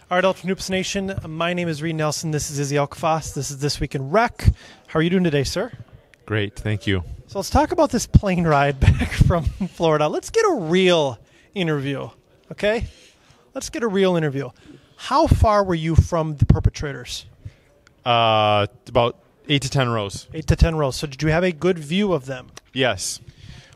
All right, Ultra Noops Nation, my name is Reid Nelson. This is Izzy Alkafas. This is This Week in REC. How are you doing today, sir? Great, thank you. So let's talk about this plane ride back from Florida. Let's get a real interview, okay? Let's get a real interview. How far were you from the perpetrators? About 8 to 10 rows. 8 to 10 rows. So did you have a good view of them? Yes.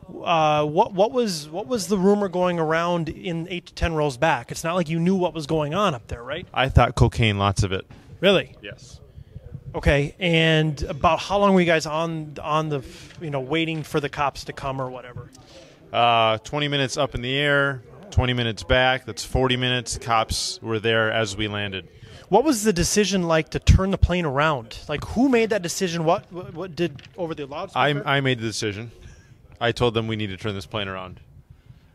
What was the rumor going around in 8 to 10 rows back? It's not like you knew what was going on up there, right? I thought cocaine, lots of it. Really? Yes. Okay, and about how long were you guys on the, waiting for the cops to come or whatever? 20 minutes up in the air, 20 minutes back. That's 40 minutes. Cops were there as we landed. What was the decision like to turn the plane around? Like, who made that decision? What did over the loudspeaker? I made the decision. I told them we need to turn this plane around.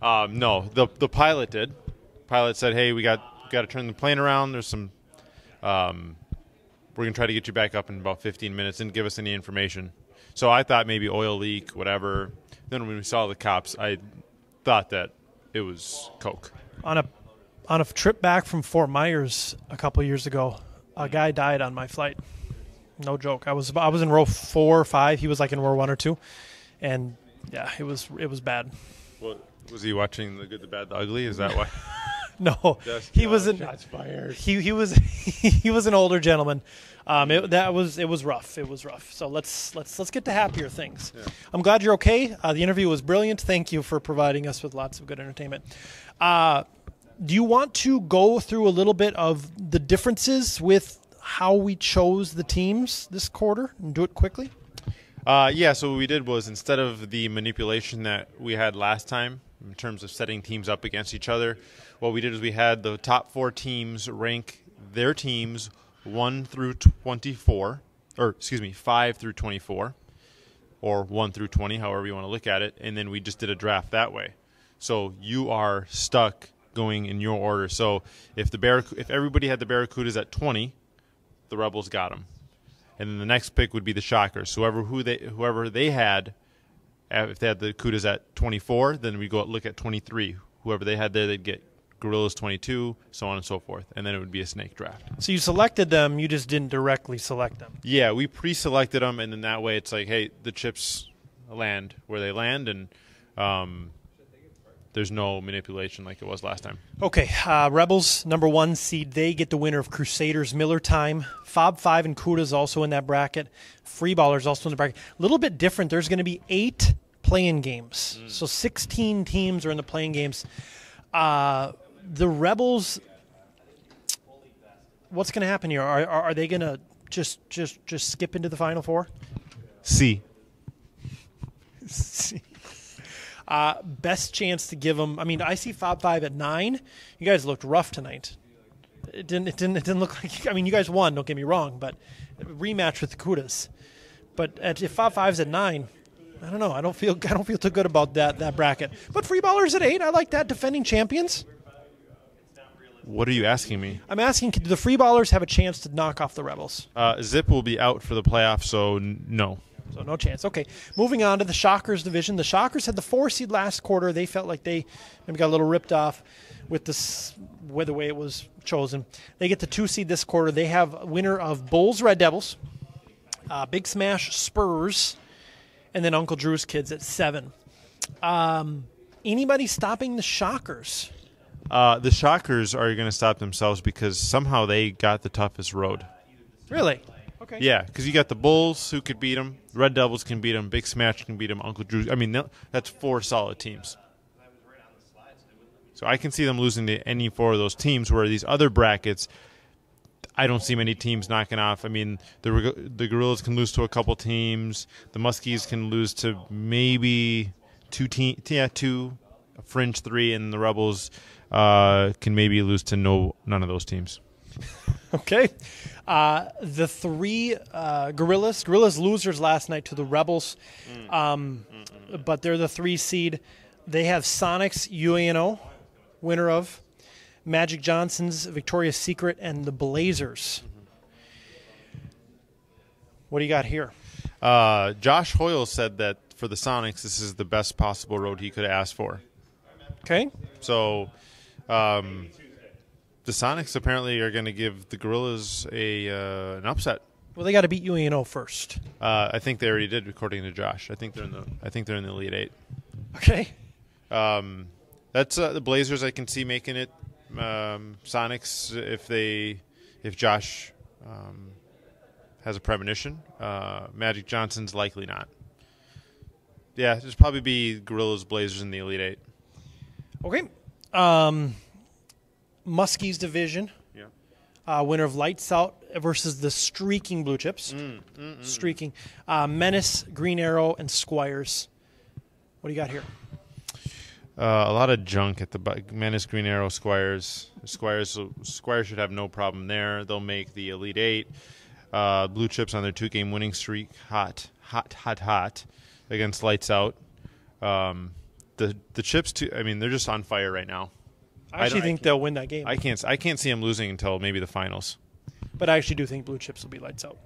No, the pilot did. Pilot said, "Hey, we got to turn the plane around. There's some. We're gonna try to get you back up in about 15 minutes." Didn't give us any information. So I thought maybe oil leak, whatever. Then when we saw the cops, I thought that it was coke. On a trip back from Fort Myers a couple years ago, a guy died on my flight. No joke. I was in row 4 or 5. He was like in row 1 or 2, and yeah, it was bad. What, was he watching The Good, the Bad, the Ugly? Is that why? No, he wasn't. Shots fired. He was he was an older gentleman. It was rough. It was rough. So let's get to happier things. Yeah. I'm glad you're okay. The interview was brilliant. Thank you for providing us with lots of good entertainment. Do you want to go through a little bit of the differences with how we chose the teams this quarter and do it quickly? Yeah, so what we did was, instead of the manipulation that we had last time in terms of setting teams up against each other, what we did is we had the top 4 teams rank their teams 1 through 24, or excuse me, 5 through 24, or 1 through 20, however you want to look at it, and then we just did a draft that way. So you are stuck going in your order. So if everybody had the Barracudas at 20, the Rebels got them. And then the next pick would be the Shockers. Whoever they had, if they had the Cudas at 24, then we go look at 23. Whoever they had there, they'd get Gorillas 22, so on and so forth. And then it would be a snake draft. So you selected them, you just didn't directly select them. Yeah, we pre-selected them, and then that way it's like, hey, the chips land where they land, and there's no manipulation like it was last time. Okay, Rebels, number 1 seed. They get the winner of Crusaders Miller Time. Fob 5 and Cuda's also in that bracket. Freeballers also in the bracket. A little bit different. There's going to be 8 play-in games. So 16 teams are in the play-in games. The Rebels, what's going to happen here? Are they going to just skip into the Final Four? C. Best chance to give them. I mean, I see Fob 5 at 9. You guys looked rough tonight. It didn't look like. I mean, you guys won. Don't get me wrong, but rematch with the Cudas. But if Fob 5's at 9, I don't know. I don't feel too good about that bracket. But Freeballers at 8. I like that. Defending champions. What are you asking me? I'm asking, do the Freeballers have a chance to knock off the Rebels? Zip will be out for the playoffs, so no. So no chance. Okay, moving on to the Shockers division. The Shockers had the 4 seed last quarter. They felt like they maybe got a little ripped off with the way it was chosen. They get the 2 seed this quarter. They have a winner of Bulls Red Devils, Big Smash Spurs, and then Uncle Drew's kids at 7. Anybody stopping the Shockers? The Shockers are going to stop themselves because somehow they got the toughest road. Really? Okay. Yeah, because you got the Bulls who could beat them, Red Devils can beat them, Big Smash can beat them, Uncle Drew's. I mean, that's 4 solid teams. So I can see them losing to any 4 of those teams, where these other brackets, I don't see many teams knocking off. I mean, the Gorillas can lose to a couple teams. The Muskies can lose to maybe 2 teams. Yeah, 2, a fringe 3, and the Rebels can maybe lose to none of those teams. Okay. The 3 Gorillas losers last night to the Rebels, but they're the 3 seed. They have Sonics UANO, winner of Magic Johnson's Victoria's Secret, and the Blazers. What do you got here? Josh Hoyle said that for the Sonics, this is the best possible road he could ask for. Okay. So the Sonics apparently are going to give the Gorillas an upset. Well, they got to beat UNO first. I think they already did, according to Josh. I think they're in the Elite Eight. Okay. That's the Blazers. I can see making it. Sonics, if Josh has a premonition. Magic Johnson's likely not. Yeah, there's probably be Gorillas, Blazers in the Elite Eight. Okay. Muskie's division. Yeah. Winner of Lights Out versus the streaking Blue Chips. Streaking. Menace, Green Arrow, and Squires. What do you got here? A lot of junk at the Menace, Green Arrow, Squires. Squires should have no problem there. They'll make the Elite Eight. Blue Chips on their 2-game winning streak. Hot against Lights Out. The Chips, too, I mean, they're just on fire right now. I actually think they'll win that game. I can't see them losing until maybe the finals. But I actually do think Blue Chips will be Lights Out.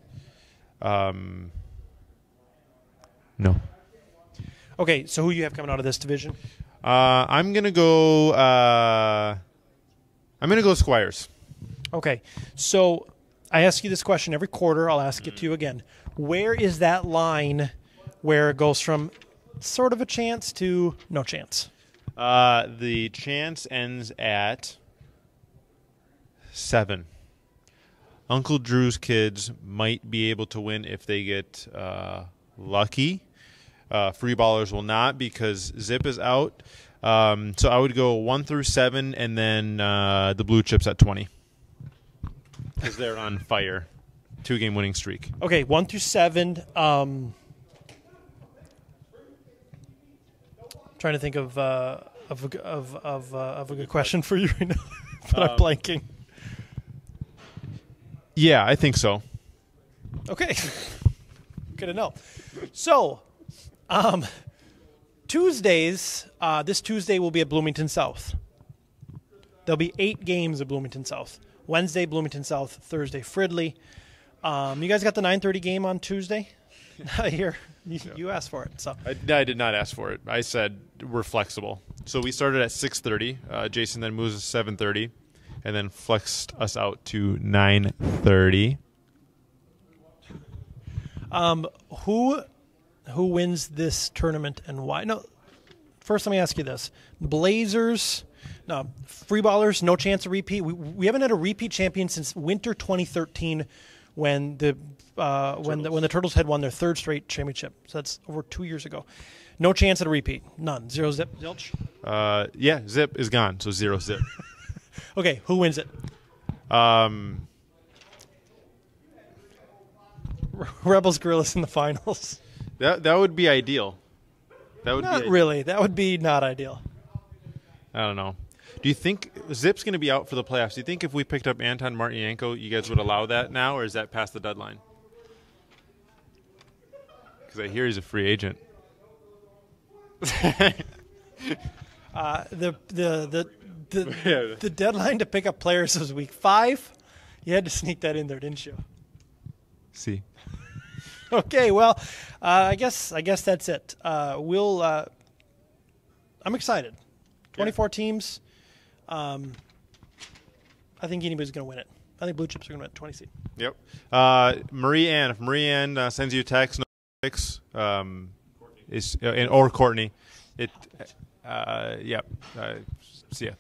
No. Okay, so who you have coming out of this division? I'm gonna go Squires. Okay, so I ask you this question every quarter. I'll ask it to you again. Where is that line where it goes from sort of a chance to no chance? The chance ends at 7. Uncle Drew's kids might be able to win if they get lucky. Free ballers will not because Zip is out. So I would go 1 through 7 and then the Blue Chips at 20 because they're on fire. 2-game winning streak. Okay, 1 through 7. Trying to think of a good question for you right now, but I'm blanking. Yeah, I think so. Okay, good to know. So, Tuesdays. This Tuesday will be at Bloomington South. There'll be 8 games at Bloomington South. Wednesday, Bloomington South. Thursday, Fridley. You guys got the 9:30 game on Tuesday? Here, you asked for it. So I did not ask for it. I said we're flexible. So we started at 6:30. Jason then moves to 7:30, and then flexed us out to 9:30. Who wins this tournament and why? No, first let me ask you this: Blazers, no free ballers, no chance of repeat. We haven't had a repeat champion since winter 2013, when the Turtles had won their 3rd straight championship. So that's over 2 years ago. No chance at a repeat. None. 0 zip. Zilch. Yeah, Zip is gone. So 0 zip. Okay, who wins it? Rebels Gorillas in the finals. That would be ideal. That would not really. That would be not ideal. I don't know. Do you think Zip's going to be out for the playoffs? Do you think if we picked up Anton Martyanko, you guys would allow that now, or is that past the deadline? Because I hear he's a free agent. The deadline to pick up players was week 5. You had to sneak that in there, didn't you? See. Okay, well, I guess that's it. I'm excited. 24 teams. I think anybody's going to win it. I think Blue Chips are going to win 20 seed. Yep. Marie Ann. If Marie Ann sends you a text, no picks, or Courtney. Yep. See ya.